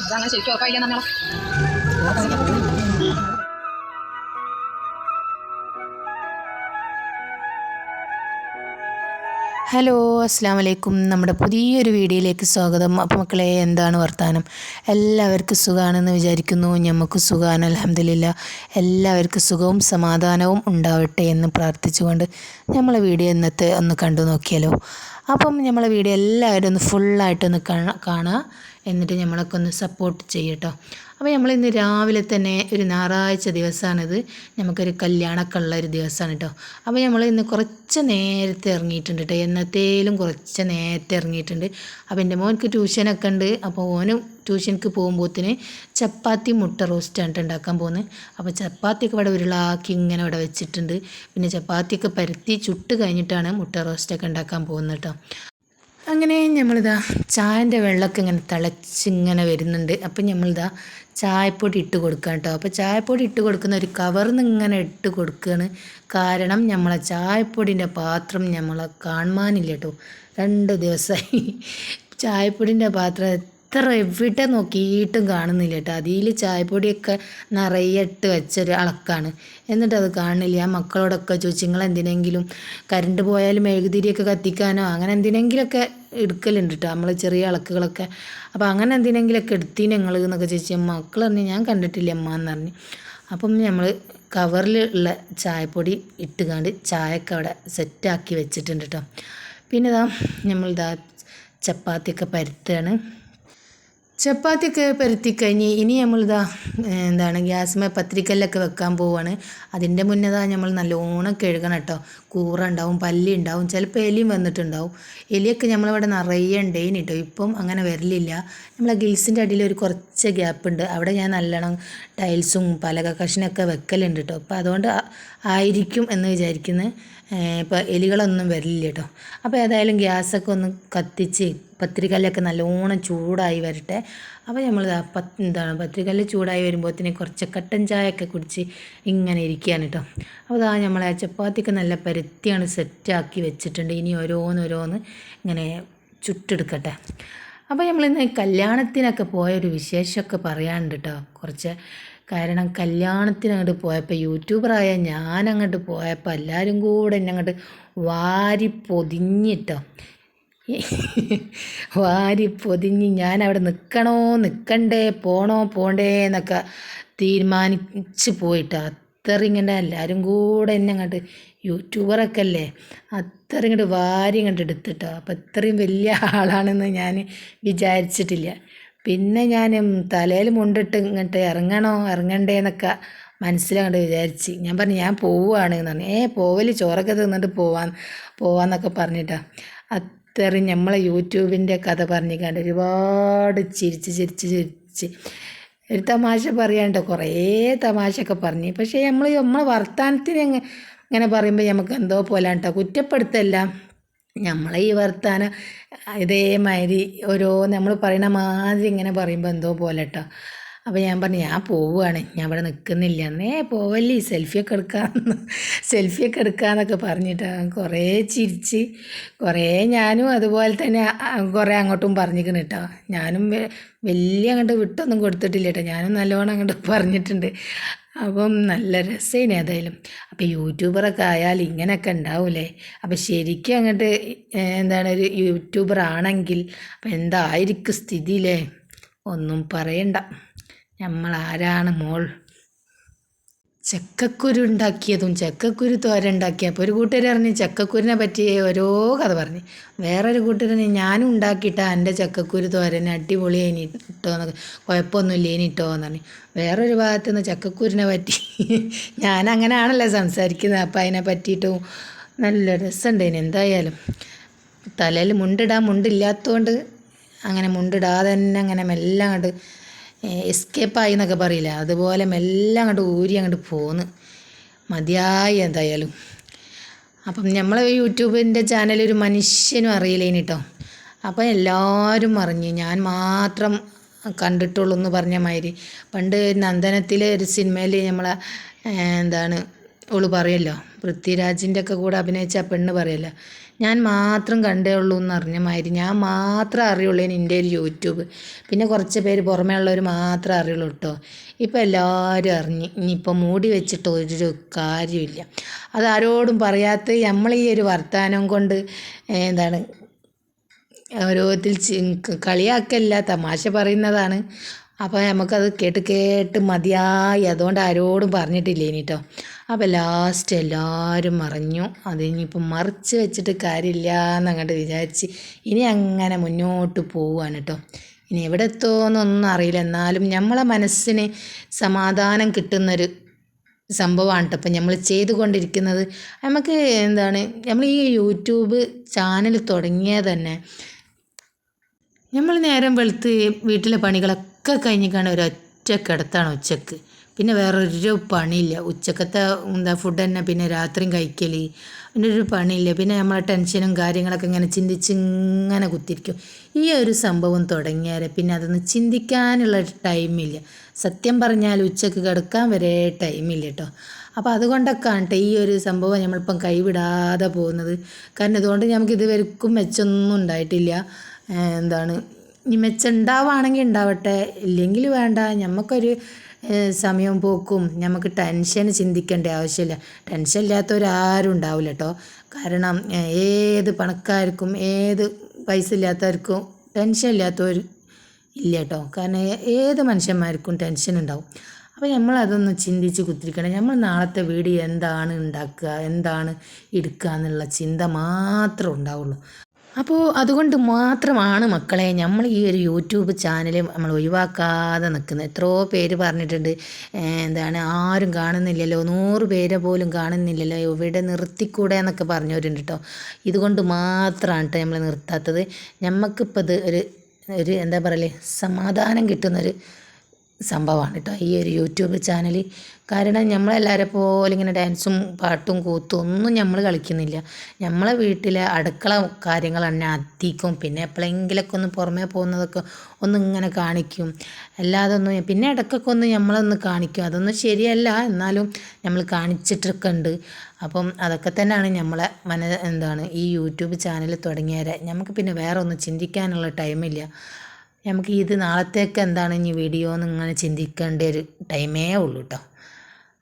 അതങ്ങനെ ശരിക്കും ഉറപ്പായില്ല നമ്മളെ. ഹലോ, അസ്സാം വലൈക്കും. നമ്മുടെ പുതിയൊരു വീഡിയോയിലേക്ക് സ്വാഗതം. അപ്പോൾ മക്കളെ, എന്താണ് വർത്താനം? എല്ലാവർക്കും സുഖമാണെന്ന് വിചാരിക്കുന്നു. നമുക്ക് സുഖമാണ്, അൽഹംദുലില്ലാ. എല്ലാവർക്കും സുഖവും സമാധാനവും ഉണ്ടാവട്ടെ എന്ന് പ്രാർത്ഥിച്ചുകൊണ്ട് നമ്മളെ വീഡിയോ ഇന്നത്തെ ഒന്ന് കണ്ടു നോക്കിയാലോ. അപ്പം നമ്മളെ വീഡിയോ എല്ലാവരും ഒന്ന് ഫുള്ളായിട്ടൊന്ന് കാണുക, എന്നിട്ട് നമ്മളൊക്കെ ഒന്ന് സപ്പോർട്ട് ചെയ്യട്ടോ. അപ്പോൾ നമ്മളിന്ന് രാവിലെ തന്നെ ഒരു ഞായറാഴ്ച ദിവസമാണിത്, നമുക്കൊരു കല്യാണമൊക്കെ ഉള്ള ഒരു ദിവസമാണ് കേട്ടോ. അപ്പോൾ നമ്മൾ ഇന്ന് കുറച്ച് നേരത്തെ ഇറങ്ങിയിട്ടുണ്ട് കേട്ടോ, എന്നത്തേലും കുറച്ച് നേരത്തെ ഇറങ്ങിയിട്ടുണ്ട്. അപ്പോൾ എൻ്റെ മോനക്ക് ട്യൂഷനൊക്കെ ഉണ്ട്. അപ്പോൾ ഓനും ട്യൂഷനക്ക് പോകുമ്പോഴത്തേന് ചപ്പാത്തി മുട്ട റോസ്റ്റാണ് ഉണ്ടാക്കാൻ പോകുന്നത്. അപ്പോൾ ചപ്പാത്തിയൊക്കെ ഇവിടെ ഉരുളാക്കി ഇങ്ങനെ ഇവിടെ വെച്ചിട്ടുണ്ട്. പിന്നെ ചപ്പാത്തിയൊക്കെ പരത്തി ചുട്ട് കഴിഞ്ഞിട്ടാണ് മുട്ട റോസ്റ്റൊക്കെ ഉണ്ടാക്കാൻ പോകുന്നത് കേട്ടോ. അങ്ങനെ നമ്മളിതാ ചായൻ്റെ വെള്ളമൊക്കെ ഇങ്ങനെ തിളച്ചിങ്ങനെ വരുന്നുണ്ട്. അപ്പം നമ്മളിതാ ചായപ്പൊടി ഇട്ട് കൊടുക്കുക കേട്ടോ. അപ്പോൾ ചായപ്പൊടി ഇട്ട് കൊടുക്കുന്ന ഒരു കവറിൽ നിന്ന് ഇങ്ങനെ ഇട്ട് കൊടുക്കുകയാണ്. കാരണം നമ്മളെ ചായപ്പൊടിൻ്റെ പാത്രം നമ്മളെ കാണാനില്ല കേട്ടോ. 2 ദിവസമായി ചായപ്പൊടിൻ്റെ പാത്രം എത്ര എവിടെ നോക്കിയിട്ടും കാണുന്നില്ല കേട്ടോ. അതിൽ ചായപ്പൊടിയൊക്കെ നിറയെ ഇട്ട് വെച്ചൊരു അളക്കാണ്, എന്നിട്ട് അത് കാണുന്നില്ല. ഞാൻ മക്കളോടൊക്കെ ചോദിച്ചു, നിങ്ങൾ എന്തിനെങ്കിലും കറണ്ട് പോയാലും മെഴുകുതിരിയൊക്കെ കത്തിക്കാനോ അങ്ങനെ എന്തിനെങ്കിലുമൊക്കെ എടുക്കലുണ്ട് കേട്ടോ നമ്മൾ ചെറിയ അളക്കുകളൊക്കെ. അപ്പോൾ അങ്ങനെ എന്തിനെങ്കിലുമൊക്കെ എടുത്തിന് നിങ്ങൾ എന്നൊക്കെ ചോദിച്ചു. മക്കൾ പറഞ്ഞു ഞാൻ കണ്ടിട്ടില്ല അമ്മ എന്ന് പറഞ്ഞു. അപ്പം നമ്മൾ കവറിൽ ഉള്ള ചായപ്പൊടി ഇട്ടുകാണ്ട് ചായയൊക്കെ അവിടെ സെറ്റാക്കി വെച്ചിട്ടുണ്ട് കേട്ടോ. പിന്നെ ഇതാ നമ്മളിതാ ചപ്പാത്തിയൊക്കെ പരത്തുകയാണ്. ചപ്പാത്തിയൊക്കെ പരത്തി കഴിഞ്ഞ് ഇനി നമ്മളിതാ എന്താണ് ഗ്യാസ്മേ പത്തിരിക്കല്ലൊക്കെ വെക്കാൻ പോവുകയാണ്. അതിൻ്റെ മുന്നേതാ നമ്മൾ നല്ലോണം കഴുകണം കേട്ടോ. കൂറ ഉണ്ടാവും, പല്ലി ഉണ്ടാവും, ചിലപ്പോൾ എലിയും വന്നിട്ടുണ്ടാവും. എലിയൊക്കെ നമ്മളിവിടെ നിറയെ ഉണ്ടേനി കേട്ടോ. ഇപ്പം അങ്ങനെ വരലില്ല. നമ്മളെ ഗിൽസിൻ്റെ അടിയിൽ ഒരു കുറച്ച് ഗ്യാപ്പ് ഉണ്ട്, അവിടെ ഞാൻ നല്ലോണം ടൈൽസും പലക കഷ്ണമൊക്കെ വെക്കലുണ്ട് കേട്ടോ. അപ്പോൾ അതുകൊണ്ട് ആയിരിക്കും എന്ന് വിചാരിക്കുന്നത്. ഇപ്പോൾ എലികളൊന്നും വരില്ല കേട്ടോ. അപ്പോൾ ഏതായാലും ഗ്യാസൊക്കെ ഒന്ന് കത്തിച്ച് പത്തിരിക്കല്ലൊക്കെ നല്ലോണം ചൂടായി വരട്ടെ. അപ്പോൾ നമ്മൾ പത്തിരിക്കല്ല് ചൂടായി വരുമ്പോഴത്തേന് കുറച്ച് കട്ടൻ ചായയൊക്കെ കുടിച്ച് ഇങ്ങനെ ഇരിക്കുകയാണ് കേട്ടോ. അപ്പോൾ അതാ നമ്മളെ ചപ്പാത്തിയൊക്കെ നല്ല പരുത്തിയാണ് സെറ്റാക്കി വെച്ചിട്ടുണ്ട്. ഇനി ഓരോന്നോരോന്ന് ഇങ്ങനെ ചുട്ടെടുക്കട്ടെ. അപ്പോൾ നമ്മളിന്ന് കല്യാണത്തിനൊക്കെ പോയൊരു വിശേഷമൊക്കെ പറയാനുണ്ട് കേട്ടോ കുറച്ച്. കാരണം കല്യാണത്തിന് അങ്ങോട്ട് പോയപ്പോൾ യൂട്യൂബറായ ഞാൻ അങ്ങോട്ട് പോയപ്പോൾ എല്ലാവരും കൂടെ എന്നെ അങ്ങോട്ട് വാരി പൊതിഞ്ഞിട്ടോ. വാരി പൊതിഞ്ഞ് ഞാൻ അവിടെ നിൽക്കണോ നിൽക്കണ്ടേ പോണോ പോണ്ടേ എന്നൊക്കെ തീരുമാനിച്ച് പോയിട്ടോ. അത്ര ഇങ്ങനെ എല്ലാവരും കൂടെ എന്നെ അങ്ങോട്ട് യൂട്യൂബറൊക്കെ അല്ലേ, അത്ര ഇങ്ങോട്ട് വാരി ഇങ്ങോട്ട് എടുത്തിട്ടോ. അപ്പോൾ ഇത്രയും വലിയ ആളാണെന്ന് ഞാൻ വിചാരിച്ചിട്ടില്ല. പിന്നെ ഞാൻ തലയിൽ മുണ്ടിട്ട് ഇങ്ങോട്ട് ഇറങ്ങണോ ഇറങ്ങണ്ടേ എന്നൊക്കെ മനസ്സിലങ്ങോട്ട് വിചാരിച്ച് ഞാൻ പറഞ്ഞു ഞാൻ പോവുകയാണ് എന്ന് പറഞ്ഞു. പോവല് ചോറൊക്കെ തിന്നിട്ട് പോവാന്നൊക്കെ പറഞ്ഞിട്ടാണ്. അത്രയും നമ്മളെ യൂട്യൂബിൻ്റെ കഥ പറഞ്ഞിക്കാണ്ട് ഒരുപാട് ചിരിച്ച് ഒരു തമാശ പറയാണ്ടോ, കുറേ തമാശയൊക്കെ പറഞ്ഞ്. പക്ഷേ നമ്മളെ വർത്താനത്തിന് ഇങ്ങനെ പറയുമ്പോൾ നമുക്ക് എന്തോ പോലാണ്ടോ, കുറ്റപ്പെടുത്തല്ല. നമ്മളെ ഈ വർത്താനം ഇതേമാതിരി ഓരോ നമ്മൾ പറയണ മാതിരി ഇങ്ങനെ പറയുമ്പോൾ എന്തോ പോലെ കേട്ടോ. അപ്പോൾ ഞാൻ പറഞ്ഞു ഞാൻ പോവുകയാണ്, ഞാൻ ഇവിടെ നിൽക്കുന്നില്ല. പോവല്ലേ സെൽഫിയൊക്കെ എടുക്കാമെന്നൊക്കെ പറഞ്ഞിട്ട് കുറേ ചിരിച്ച് കുറേ ഞാനും അതുപോലെ തന്നെ കുറേ അങ്ങോട്ടും പറഞ്ഞിരിക്കണം കേട്ടോ. ഞാനും വലിയ അങ്ങോട്ട് വിട്ടൊന്നും കൊടുത്തിട്ടില്ല കേട്ടോ, ഞാനും നല്ലോണം അങ്ങോട്ട് പറഞ്ഞിട്ടുണ്ട്. അപ്പം നല്ല രസേനെ ഏതായാലും. അപ്പോൾ യൂട്യൂബറൊക്കെ ആയാൽ ഇങ്ങനെയൊക്കെ ഉണ്ടാവൂലേ. അപ്പോൾ ശരിക്കും അങ്ങോട്ട് എന്താണ് ഒരു യൂട്യൂബർ ആണെങ്കിൽ അപ്പം എന്തായിരിക്കും സ്ഥിതിയില്ലേ, ഒന്നും പറയണ്ട. നമ്മളാരാണ് മോൾ. ചക്കക്കുരു ഉണ്ടാക്കിയതും ചക്കക്കുരു തോരൻ ഉണ്ടാക്കിയപ്പോൾ ഒരു കൂട്ടുകാർ പറഞ്ഞ് ചക്കക്കുരിനെ പറ്റി ഓരോ കഥ പറഞ്ഞ്. വേറൊരു കൂട്ടുകാരന് ഞാനും ഉണ്ടാക്കിയിട്ടാ എൻ്റെ ചക്കക്കുരു തോരൻ അടിപൊളിയായി ഇട്ടോ എന്നൊക്കെ, കുഴപ്പമൊന്നുമില്ല ഇനിട്ടോ എന്ന് പറഞ്ഞു. വേറൊരു ഭാഗത്തു നിന്ന് ചക്കക്കുരിനെ പറ്റി ഞാൻ അങ്ങനെയാണല്ലോ സംസാരിക്കുന്നത്. അപ്പോൾ അതിനെ പറ്റിയിട്ടും നല്ല രസമുണ്ടേന്. എന്തായാലും തലയിൽ മുണ്ടില്ലാത്തതുകൊണ്ട് അങ്ങനെ മുണ്ടിടാതെ തന്നെ അങ്ങനെ മെല്ലെ അങ്ങോട്ട് എസ്കേപ്പായി എന്നൊക്കെ പറയില്ല, അതുപോലെ മെല്ലെ അങ്ങോട്ട് ഊരി അങ്ങോട്ട് പോന്ന് മതിയായി എന്തായാലും. അപ്പം നമ്മളെ യൂട്യൂബിൻ്റെ ചാനൽ ഒരു മനുഷ്യനും അറിയില്ലേനി കേട്ടോ. അപ്പം എല്ലാവരും അറിഞ്ഞു, ഞാൻ മാത്രം കണ്ടിട്ടുള്ളൂ എന്ന് പറഞ്ഞ മാതിരി. പണ്ട് നന്ദനത്തിലെ ഒരു സിനിമയിൽ നമ്മളെ എന്താണ് ഓള് പറയല്ലോ, പൃഥ്വിരാജിൻ്റെ ഒക്കെ കൂടെ അഭിനയിച്ച ആ പെണ്ണ് പറയല്ലോ, ഞാൻ മാത്രം കണ്ടേ ഉള്ളൂ എന്ന് അറിഞ്ഞ മാതിരി ഞാൻ മാത്രം അറിയുള്ളൂ എൻ്റെ ഒരു യൂട്യൂബ്. പിന്നെ കുറച്ച് പേര് പുറമേ ഉള്ളവർ മാത്രമേ അറിയുള്ളൂ കേട്ടോ. ഇപ്പം എല്ലാവരും അറിഞ്ഞ്. ഇനിയിപ്പോൾ മൂടി വെച്ചിട്ട് ഒരു കാര്യമില്ല. അതാരോടും പറയാത്ത നമ്മൾ ഈ ഒരു വർത്തമാനം കൊണ്ട് എന്താണ് ഓരോരുത്തർ കളിയാക്കല്ല, തമാശ പറയുന്നതാണ്. അപ്പോൾ നമുക്കത് കേട്ട് കേട്ട് മതിയായി. അതുകൊണ്ട് ആരോടും പറഞ്ഞിട്ടില്ല ഇനി കേട്ടോ. അപ്പോൾ ലാസ്റ്റ് എല്ലാവരും മറിഞ്ഞു. അത് ഇനിയിപ്പം മറിച്ച് വെച്ചിട്ട് കാര്യമില്ല എന്നങ്ങോട്ട് വിചാരിച്ച് ഇനി അങ്ങനെ മുന്നോട്ട് പോവുകയാണ് കേട്ടോ. ഇനി എവിടെ എത്തുമെന്നൊന്നും അറിയില്ല. എന്നാലും നമ്മളെ മനസ്സിന് സമാധാനം കിട്ടുന്നൊരു സംഭവമാണ് കേട്ടോ ഇപ്പം നമ്മൾ ചെയ്തുകൊണ്ടിരിക്കുന്നത്. നമുക്ക് എന്താണ്, നമ്മൾ ഈ യൂട്യൂബ് ചാനൽ തുടങ്ങിയത് തന്നെ നമ്മൾ നേരം വെളുത്ത് വീട്ടിലെ പണികളൊക്കെ കഴിഞ്ഞിട്ടാണ് ഒരൊറ്റ കിടത്താണ് ഉച്ചക്ക്. പിന്നെ വേറൊരു പണിയില്ല. ഉച്ചക്കത്തെ ഫുഡ് തന്നെ പിന്നെ രാത്രിയും കഴിക്കൽ, പിന്നെ ഒരു പണിയില്ല. പിന്നെ നമ്മളെ ടെൻഷനും കാര്യങ്ങളൊക്കെ ഇങ്ങനെ ചിന്തിച്ചിങ്ങനെ കുത്തിരിക്കും. ഈ ഒരു സംഭവം തുടങ്ങിയാൽ പിന്നെ അതൊന്ന് ചിന്തിക്കാനുള്ള ടൈമില്ല. സത്യം പറഞ്ഞാൽ ഉച്ചക്ക് കിടക്കാൻ വരെ ടൈമില്ല കേട്ടോ. അപ്പോൾ അതുകൊണ്ടൊക്കെ ആണ് ഈ ഒരു സംഭവം നമ്മളിപ്പം കൈവിടാതെ പോകുന്നത്. കാരണം ഇതുകൊണ്ട് നമുക്ക് ഇതുവരെക്കും മെച്ചൊന്നും ഉണ്ടായിട്ടില്ല. എന്താണ്, ഇനി മെച്ചം ഉണ്ടാവുകയാണെങ്കിൽ ഉണ്ടാവട്ടെ, ഇല്ലെങ്കിൽ വേണ്ട. നമുക്കൊരു സമയം പോക്കും, നമുക്ക് ടെൻഷൻ ചിന്തിക്കേണ്ട ആവശ്യമില്ല. ടെൻഷൻ ഇല്ലാത്തവരാരും ഉണ്ടാവില്ല കേട്ടോ. കാരണം ഏത് പണക്കാർക്കും ഏത് പൈസ ഇല്ലാത്തവർക്കും ടെൻഷൻ ഇല്ലാത്തവർ ഇല്ല കേട്ടോ. കാരണം ഏത് മനുഷ്യന്മാർക്കും ടെൻഷൻ ഉണ്ടാവും. അപ്പോൾ നമ്മൾ അതൊന്ന് ചിന്തിച്ച് കുത്തിരിക്കണം. നമ്മൾ നാളത്തെ വീഡിയോ എന്താണ് ഉണ്ടാക്കുക, എന്താണ് എടുക്കുക എന്നുള്ള ചിന്ത മാത്രമേ ഉണ്ടാവുള്ളൂ. അപ്പോൾ അതുകൊണ്ട് മാത്രമാണ് മക്കളെ നമ്മൾ ഈ ഒരു യൂട്യൂബ് ചാനൽ നമ്മൾ ഒഴിവാക്കാതെ നിൽക്കുന്നത്. എത്രയോ പേര് പറഞ്ഞിട്ടുണ്ട്, എന്താണ് ആരും കാണുന്നില്ലല്ലോ, 100 പേരെ പോലും കാണുന്നില്ലല്ലോ, ഇവിടെ നിർത്തിക്കൂടെ എന്നൊക്കെ പറഞ്ഞവരുണ്ട് കേട്ടോ. ഇതുകൊണ്ട് മാത്രമാണ് കേട്ടോ നമ്മൾ നിർത്താത്തത്. നമുക്കിപ്പോൾ ഇത് ഒരു എന്താ പറയല്ലേ, സമാധാനം കിട്ടുന്നൊരു സംഭവമാണ് കേട്ടോ ഈ ഒരു യൂട്യൂബ് ചാനൽ. കാരണം നമ്മളെല്ലാവരെ പോലെ ഇങ്ങനെ ഡാൻസും പാട്ടും കൂത്തും ഒന്നും നമ്മൾ കളിക്കുന്നില്ല. നമ്മളെ വീട്ടിലെ അടുക്കള കാര്യങ്ങൾ തന്നെ അധികം. പിന്നെ എപ്പോഴെങ്കിലൊക്കെ ഒന്ന് പുറമേ പോകുന്നതൊക്കെ ഒന്നിങ്ങനെ കാണിക്കും. അല്ലാതെ ഒന്നും, പിന്നെ ഇടയ്ക്കൊക്കെ ഒന്ന് നമ്മളൊന്ന് കാണിക്കും. അതൊന്നും ശരിയല്ല, എന്നാലും നമ്മൾ കാണിച്ചിട്ടൊക്കെ ഉണ്ട്. അപ്പം അതൊക്കെ തന്നെയാണ് നമ്മളെ എന്താണ് ഈ യൂട്യൂബ് ചാനൽ തുടങ്ങിയാൽ നമുക്ക് പിന്നെ വേറെ ഒന്നും ചിന്തിക്കാനുള്ള ടൈമില്ല. നമുക്ക് ഇത് നാളത്തേക്ക് എന്താണ് ഇനി വീഡിയോ എന്ന് ഇങ്ങനെ ചിന്തിക്കേണ്ട ഒരു ടൈമേ ഉള്ളൂ കേട്ടോ.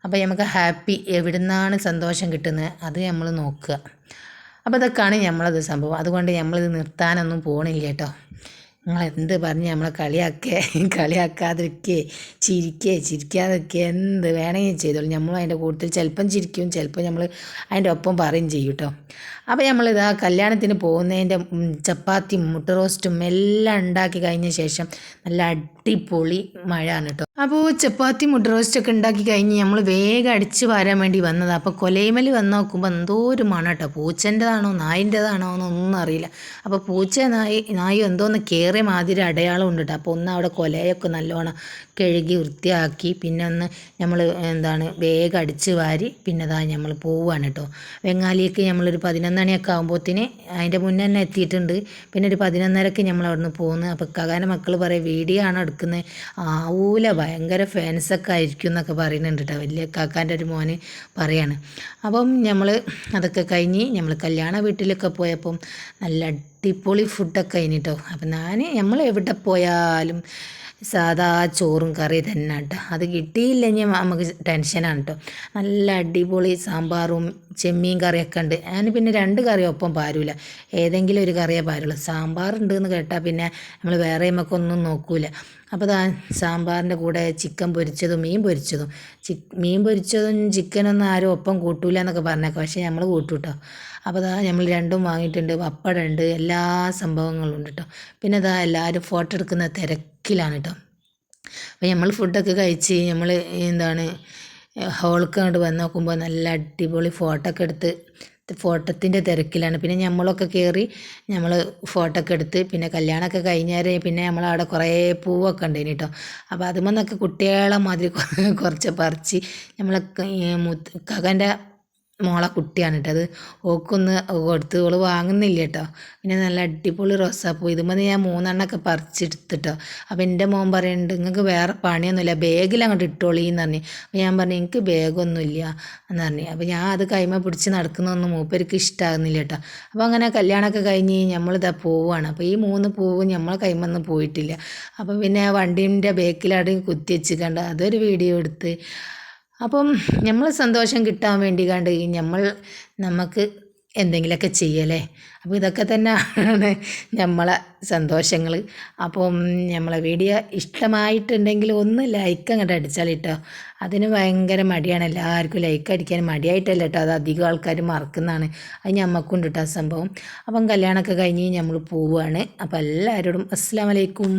അപ്പോൾ നമുക്ക് ഹാപ്പി എവിടെ നിന്നാണ് സന്തോഷം കിട്ടുന്നത് അത് നമ്മൾ നോക്കുക. അപ്പോൾ ഇതൊക്കെയാണ് നമ്മളത് സംഭവം. അതുകൊണ്ട് നമ്മളിത് നിർത്താനൊന്നും പോകണില്ല കേട്ടോ. നിങ്ങൾ എന്ത് പറഞ്ഞ് നമ്മളെ കളിയാക്കാതിരിക്കേ, ചിരിക്കാതിരിക്കുക, എന്ത് വേണമെങ്കിൽ ചെയ്തോളൂ. നമ്മൾ അതിൻ്റെ കൂട്ടത്തിൽ ചിലപ്പം ചിരിക്കും, ചിലപ്പോൾ നമ്മൾ അതിൻ്റെ ഒപ്പം പറയും ചെയ്യും കേട്ടോ. അപ്പോൾ നമ്മളിതാ കല്യാണത്തിന് പോകുന്നതിൻ്റെ ചപ്പാത്തിയും മുട്ട റോസ്റ്റും എല്ലാം ഉണ്ടാക്കി കഴിഞ്ഞ ശേഷം നല്ല അടിപൊളി മഴയാണ് കേട്ടോ. അപ്പോൾ ചപ്പാത്തി മുട്ട റോസ്റ്റൊക്കെ ഉണ്ടാക്കി കഴിഞ്ഞ് നമ്മൾ വേഗം അടിച്ച് വാരാൻ വേണ്ടി വന്നതാണ്. അപ്പോൾ കൊലൈമൽ വന്ന് നോക്കുമ്പോൾ എന്തോ ഒരു മണം കേട്ടോ. പൂച്ചൻ്റെതാണോ നായിൻ്റെതാണോ എന്നൊന്നും അറിയില്ല. അപ്പോൾ പൂച്ച നായി എന്തോന്ന് കയറിയ മാതിരി അടയാളം ഉണ്ട് കേട്ടോ. അപ്പോൾ ഒന്ന് അവിടെ കൊലയൊക്കെ നല്ലോണം കഴുകി വൃത്തിയാക്കി പിന്നെ ഒന്ന് നമ്മൾ എന്താണ് വേഗം അടിച്ച് വാരി പിന്നെ അതാ നമ്മൾ പോവുകയാണ് കേട്ടോ. വെങ്ങാലിയൊക്കെ നമ്മളൊരു 11 മണിയൊക്കെ ആകുമ്പോഴത്തേന് അതിൻ്റെ മുന്നേ തന്നെ എത്തിയിട്ടുണ്ട്. പിന്നെ ഒരു 11:30ക്ക് നമ്മൾ അവിടെ നിന്ന് പോകുന്നു. അപ്പോൾ കകാൻ്റെ മക്കൾ പറയും വീഡിയോ ആണോ എടുക്കുന്നത്, ആവൂല ഭയങ്കര ഫാൻസൊക്കെ ആയിരിക്കും എന്നൊക്കെ പറയുന്നുണ്ട് കേട്ടോ. വലിയ കാക്കാൻ്റെ ഒരു മോന് പറയാണ്. അപ്പം നമ്മൾ അതൊക്കെ കഴിഞ്ഞ് നമ്മൾ കല്യാണ വീട്ടിലൊക്കെ പോയപ്പം നല്ല അടിപൊളി ഫുഡൊക്കെ കഴിഞ്ഞിട്ടോ. അപ്പം നമ്മൾ എവിടെ പോയാലും സാധാ ചോറും കറി തന്നെ കേട്ടോ. അത് കിട്ടിയില്ലെങ്കിൽ നമുക്ക് ടെൻഷനാണ് കേട്ടോ. നല്ല അടിപൊളി സാമ്പാറും ചെമ്മീൻ കറിയൊക്കെ ഉണ്ട്. ഞാൻ പിന്നെ 2 കറി ഒപ്പം പാരൂല, ഏതെങ്കിലും ഒരു കറിയേ പാരുള്ളൂ. സാമ്പാറുണ്ട് എന്ന് കേട്ടാൽ പിന്നെ നമ്മൾ വേറെ ഒന്നും നോക്കൂല. അപ്പോൾ സാമ്പാറിൻ്റെ കൂടെ ചിക്കൻ പൊരിച്ചതും മീൻ പൊരിച്ചതും ചിക്കനൊന്നും ആരും ഒപ്പം കൂട്ടൂല എന്നൊക്കെ പറഞ്ഞേക്കാം. പക്ഷേ നമ്മൾ കൂട്ടും കേട്ടോ. അപ്പോൾ നമ്മൾ രണ്ടും വാങ്ങിയിട്ടുണ്ട്, പപ്പടമുണ്ട്, എല്ലാ സംഭവങ്ങളും ഉണ്ട് കേട്ടോ. പിന്നെ എല്ലാവരും ഫോട്ടോ എടുക്കുന്ന തിരക്കിലാണ് കേട്ടോ. അപ്പോൾ നമ്മൾ ഫുഡൊക്കെ കഴിച്ച് നമ്മൾ എന്താണ് ഹോൾക്ക് അങ്ങോട്ട് വന്ന് നോക്കുമ്പോൾ നല്ല അടിപൊളി ഫോട്ടോ ഒക്കെ എടുത്ത് ഫോട്ടോത്തിൻ്റെ തിരക്കിലാണ്. പിന്നെ നമ്മളൊക്കെ കയറി നമ്മൾ ഫോട്ടോ ഒക്കെ എടുത്ത് പിന്നെ കല്യാണമൊക്കെ കഴിഞ്ഞാൽ പിന്നെ നമ്മളവിടെ കുറേ പൂവൊക്കെ ഉണ്ടായിന് കേട്ടോ. അപ്പോൾ അതുമെന്നൊക്കെ കുട്ടികളെ മാതിരി കുറച്ച് പറിച്ച് നമ്മളൊക്കെ കകൻ്റെ മോളെ കുട്ടിയാണ് കേട്ടോ. അത് ഓക്കൊന്ന് കൊടുത്ത് ഓള് വാങ്ങുന്നില്ല കേട്ടോ. പിന്നെ നല്ല അടിപൊളി റോസാപ്പൂ ഇതുമ്പോൾ ഞാൻ 3 പറിച്ചെടുത്തിട്ടോ. അപ്പോൾ എൻ്റെ മോൻ പറയുന്നുണ്ട് നിങ്ങൾക്ക് വേറെ പണിയൊന്നുമില്ല, ബാഗിൽ അങ്ങോട്ട് ഇട്ടോളീന്ന് പറഞ്ഞു. അപ്പോൾ ഞാൻ പറഞ്ഞു എനിക്ക് ബാഗൊന്നുമില്ല എന്ന് പറഞ്ഞു. അപ്പോൾ ഞാൻ അത് കൈമ പിടിച്ച് നടക്കുന്നതൊന്നും മൂപ്പർക്ക് ഇഷ്ടമാകുന്നില്ല കേട്ടോ. അപ്പോൾ അങ്ങനെ കല്യാണമൊക്കെ കഴിഞ്ഞ് നമ്മളിതാ പോവുകയാണ്. അപ്പോൾ ഈ 3 പൂവും നമ്മളെ കൈമൊന്നും പോയിട്ടില്ല. അപ്പോൾ പിന്നെ വണ്ടീൻ്റെ ബേക്കിലാട് കുത്തി വെച്ചിക്കണ്ട് അതൊരു വീഡിയോ എടുത്ത്. അപ്പം നമ്മൾ സന്തോഷം കിട്ടാൻ വേണ്ടി കണ്ട് നമുക്ക് എന്തെങ്കിലുമൊക്കെ ചെയ്യല്ലേ. അപ്പോൾ ഇതൊക്കെ തന്നെയാണ് നമ്മളെ സന്തോഷങ്ങൾ. അപ്പം നമ്മളെ വീഡിയോ ഇഷ്ടമായിട്ടുണ്ടെങ്കിൽ ഒന്ന് ലൈക്ക് അങ്ങോട്ട് അടിച്ചാൽ കേട്ടോ. അതിന് ഭയങ്കര മടിയാണ് എല്ലാവർക്കും ലൈക്ക് അടിക്കാൻ. മടിയായിട്ടല്ല കേട്ടോ, അത് അധികം ആൾക്കാർ മറക്കുന്നതാണ്. അത് ഞമ്മക്കുണ്ട് കേട്ടോ ആ സംഭവം. അപ്പം കല്യാണമൊക്കെ കഴിഞ്ഞ് നമ്മൾ പോവുകയാണ്. അപ്പോൾ എല്ലാവരോടും അസ്സലാമു അലൈക്കും.